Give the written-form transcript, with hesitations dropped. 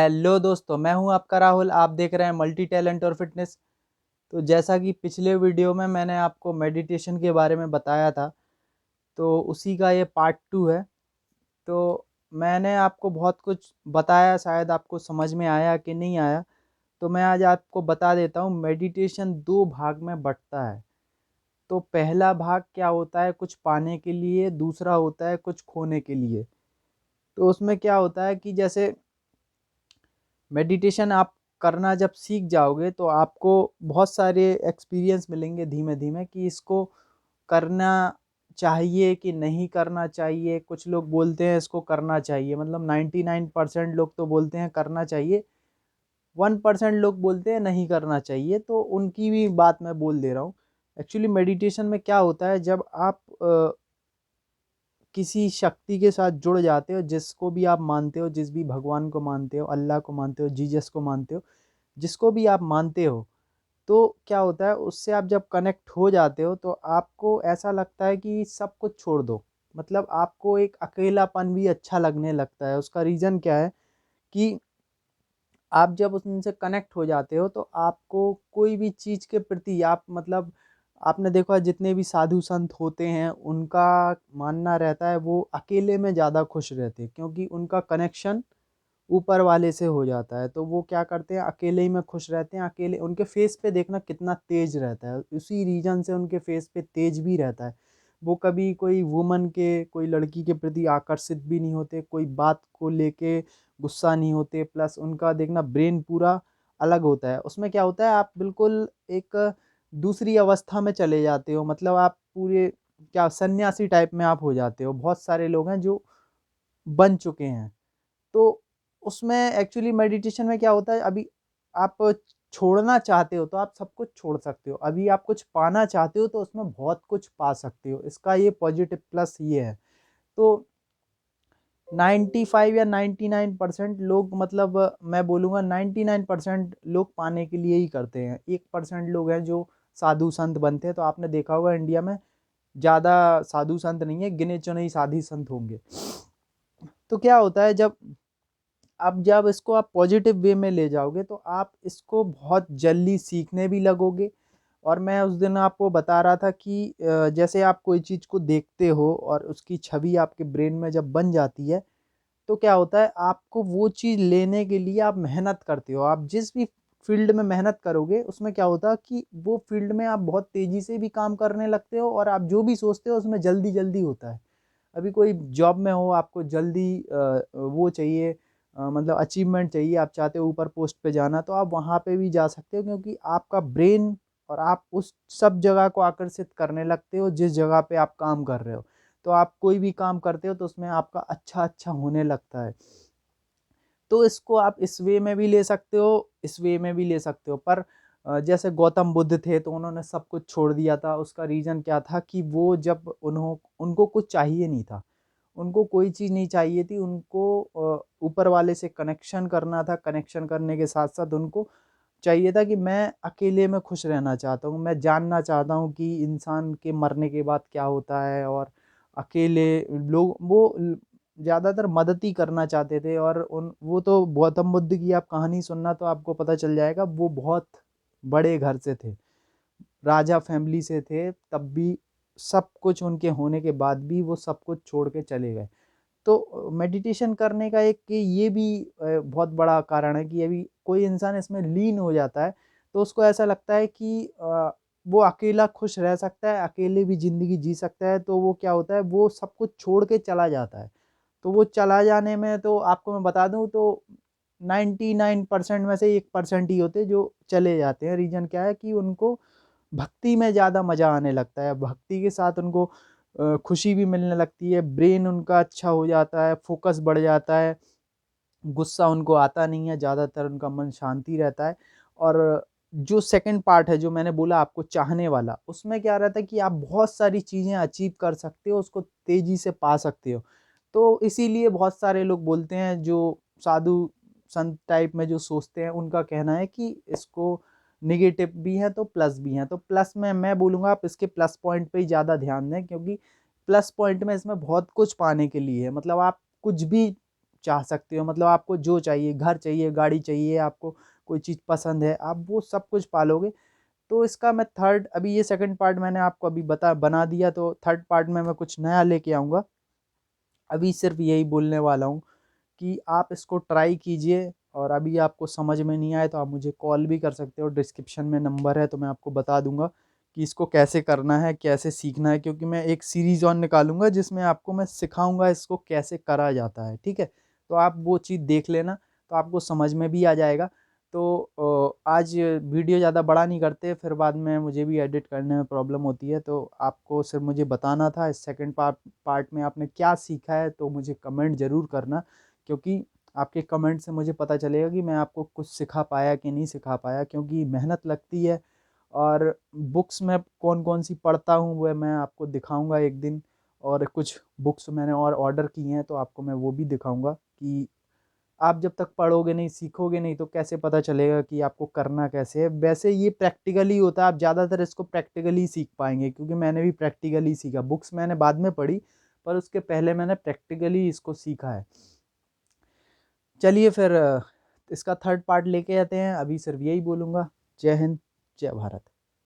Hello दोस्तों, मैं हूं आपका राहुल। आप देख रहे हैं मल्टी टैलेंट और फिटनेस। तो जैसा कि पिछले वीडियो में मैंने आपको मेडिटेशन के बारे में बताया था, तो उसी का ये पार्ट 2 है। तो मैंने आपको बहुत कुछ बताया, शायद आपको समझ में आया कि नहीं आया। तो मैं आज आपको बता देता हूँ। मेडिटेशन 2 भाग में बँटता है। तो पहला भाग क्या होता है, कुछ पाने के लिए, दूसरा होता है कुछ खोने के लिए। तो उसमें क्या होता है कि जैसे मेडिटेशन आप करना जब सीख जाओगे तो आपको बहुत सारे एक्सपीरियंस मिलेंगे धीमे धीमे कि इसको करना चाहिए कि नहीं करना चाहिए। कुछ लोग बोलते हैं इसको करना चाहिए, मतलब 99% लोग तो बोलते हैं करना चाहिए, 1% लोग बोलते हैं नहीं करना चाहिए। तो उनकी भी बात मैं बोल दे रहा हूँ। एक्चुअली मेडिटेशन में क्या होता है, जब आप किसी शक्ति के साथ जुड़ जाते हो, जिसको भी आप मानते हो, जिस भी भगवान को मानते हो, अल्लाह को मानते हो, जीसस को मानते हो, जिसको भी आप मानते हो, तो क्या होता है उससे आप जब कनेक्ट हो जाते हो तो आपको ऐसा लगता है कि सब कुछ छोड़ दो। मतलब आपको एक अकेलापन भी अच्छा लगने लगता है। उसका रीज़न क्या है कि आप जब उनसे कनेक्ट हो जाते हो तो आपको कोई भी चीज़ के प्रति आप मतलब आपने देखा जितने भी साधु संत होते हैं उनका मानना रहता है वो अकेले में ज़्यादा खुश रहते हैं, क्योंकि उनका कनेक्शन ऊपर वाले से हो जाता है। तो वो क्या करते हैं, अकेले ही में खुश रहते हैं। अकेले उनके फेस पे देखना कितना तेज रहता है, उसी रीजन से उनके फेस पे तेज भी रहता है। वो कभी कोई वुमन के, कोई लड़की के प्रति आकर्षित भी नहीं होते, कोई बात को लेके गुस्सा नहीं होते। प्लस उनका देखना ब्रेन पूरा अलग होता है। उसमें क्या होता है, आप बिल्कुल एक दूसरी अवस्था में चले जाते हो। मतलब आप पूरे क्या सन्यासी टाइप में आप हो जाते हो। बहुत सारे लोग हैं जो बन चुके हैं। तो उसमें एक्चुअली मेडिटेशन में क्या होता है, अभी आप छोड़ना चाहते हो तो आप सब कुछ छोड़ सकते हो। अभी आप कुछ पाना चाहते हो तो उसमें बहुत कुछ पा सकते हो। इसका ये पॉजिटिव प्लस ये है। तो 95 या 99% लोग, मतलब मैं बोलूँगा 99% लोग पाने के लिए ही करते हैं। 1% लोग हैं जो साधु संत बनते हैं। तो आपने देखा होगा इंडिया में ज़्यादा साधु संत नहीं है, गिने चुने ही साधु संत होंगे। तो क्या होता है, जब इसको आप पॉजिटिव वे में ले जाओगे तो आप इसको बहुत जल्दी सीखने भी लगोगे। और मैं उस दिन आपको बता रहा था कि जैसे आप कोई चीज़ को देखते हो और उसकी छवि आपके ब्रेन में जब बन जाती है तो क्या होता है, आपको वो चीज़ लेने के लिए आप मेहनत करते हो। आप जिस भी फील्ड में मेहनत करोगे उसमें क्या होता है कि वो फील्ड में आप बहुत तेज़ी से भी काम करने लगते हो और आप जो भी सोचते हो उसमें जल्दी जल्दी होता है। अभी कोई जॉब में हो, आपको जल्दी वो चाहिए, मतलब अचीवमेंट चाहिए, आप चाहते हो ऊपर पोस्ट पे जाना, तो आप वहाँ पे भी जा सकते हो, क्योंकि आपका ब्रेन और आप उस सब जगह को आकर्षित करने लगते हो जिस जगह पे आप काम कर रहे हो। तो आप कोई भी काम करते हो तो उसमें आपका अच्छा अच्छा होने लगता है। तो इसको आप इस वे में भी ले सकते हो, इस वे में भी ले सकते हो। पर जैसे गौतम बुद्ध थे तो उन्होंने सब कुछ छोड़ दिया था। उसका रीज़न क्या था कि वो जब उनको कुछ चाहिए नहीं था, उनको कोई चीज़ नहीं चाहिए थी। उनको ऊपर वाले से कनेक्शन करना था। कनेक्शन करने के साथ-साथ उनको चाहिए था कि मैं अकेले में खुश रहना चाहता हूँ। मैं जानना चाहता हूँ कि इंसान के मरने के बाद क्या होता है। और अकेले लोग वो ज़्यादातर मदद ही करना चाहते थे। और उन वो तो गौतम बुद्ध की आप कहानी सुनना तो आपको पता चल जाएगा, वो बहुत बड़े घर से थे, राजा फैमिली से थे, तब भी सब कुछ उनके होने के बाद भी वो सब कुछ छोड़ के चले गए। तो मेडिटेशन करने का एक ये भी बहुत बड़ा कारण है कि अभी कोई इंसान इसमें लीन हो जाता है तो उसको ऐसा लगता है कि वो अकेला खुश रह सकता है, अकेले भी ज़िंदगी जी सकता है। तो वो क्या होता है, वो सब कुछ छोड़ के चला जाता है। तो वो चला जाने में तो आपको मैं बता दूँ तो 99% में से 1% ही होते जो चले जाते हैं। रीज़न क्या है कि उनको भक्ति में ज़्यादा मज़ा आने लगता है। भक्ति के साथ उनको खुशी भी मिलने लगती है, ब्रेन उनका अच्छा हो जाता है, फ़ोकस बढ़ जाता है, गुस्सा उनको आता नहीं है, ज़्यादातर उनका मन शांति रहता है। और जो सेकंड पार्ट है जो मैंने बोला आपको चाहने वाला, उसमें क्या रहता है कि आप बहुत सारी चीज़ें अचीव कर सकते हो, उसको तेज़ी से पा सकते हो। तो इसीलिए बहुत सारे लोग बोलते हैं, जो साधु संत टाइप में जो सोचते हैं, उनका कहना है कि इसको नेगेटिव भी है तो प्लस भी है। तो प्लस में मैं बोलूँगा आप इसके प्लस पॉइंट पे ही ज़्यादा ध्यान दें, क्योंकि प्लस पॉइंट में इसमें बहुत कुछ पाने के लिए है। मतलब आप कुछ भी चाह सकते हो, मतलब आपको जो चाहिए, घर चाहिए, गाड़ी चाहिए, आपको कोई चीज़ पसंद है, आप वो सब कुछ पालोगे। तो इसका मैं थर्ड, अभी ये सेकंड पार्ट मैंने आपको अभी बना दिया, तो थर्ड पार्ट में मैं कुछ नया लेके आऊँगा। अभी सिर्फ यही बोलने वाला हूँ कि आप इसको ट्राई कीजिए, और अभी आपको समझ में नहीं आए तो आप मुझे कॉल भी कर सकते हो, डिस्क्रिप्शन में नंबर है, तो मैं आपको बता दूंगा कि इसको कैसे करना है, कैसे सीखना है, क्योंककि मैं एक सीरीज़ ऑन निकालूंगा जिसमें आपको मैं सिखाऊंगा इसको कैसे करा जाता है, ठीक है। तो आप वो चीज़ देख लेना, तो आपको समझ में भी आ जाएगा। तो आज वीडियो ज़्यादा बड़ा नहीं करते, फिर बाद में मुझे भी एडिट करने में प्रॉब्लम होती है। तो आपको सिर्फ मुझे बताना था इस सेकंड पार्ट में आपने क्या सीखा है, तो मुझे कमेंट ज़रूर करना, क्योंकि आपके कमेंट से मुझे पता चलेगा कि मैं आपको कुछ सिखा पाया कि नहीं सिखा पाया, क्योंकि मेहनत लगती है। और बुक्स में कौन कौन सी पढ़ता हूँ वह मैं आपको दिखाऊंगा एक दिन, और कुछ बुक्स मैंने और ऑर्डर की हैं तो आपको मैं वो भी दिखाऊंगा कि आप जब तक पढ़ोगे नहीं, सीखोगे नहीं, तो कैसे पता चलेगा कि आपको करना कैसे है। वैसे ये प्रैक्टिकली होता है, आप ज़्यादातर इसको प्रैक्टिकली सीख पाएंगे, क्योंकि मैंने भी प्रैक्टिकली सीखा, बुक्स मैंने बाद में पढ़ी, पर उसके पहले मैंने प्रैक्टिकली इसको सीखा है। चलिए फिर इसका थर्ड पार्ट लेके आते हैं। अभी सिर्फ यही बोलूँगा, जय हिंद, जय भारत।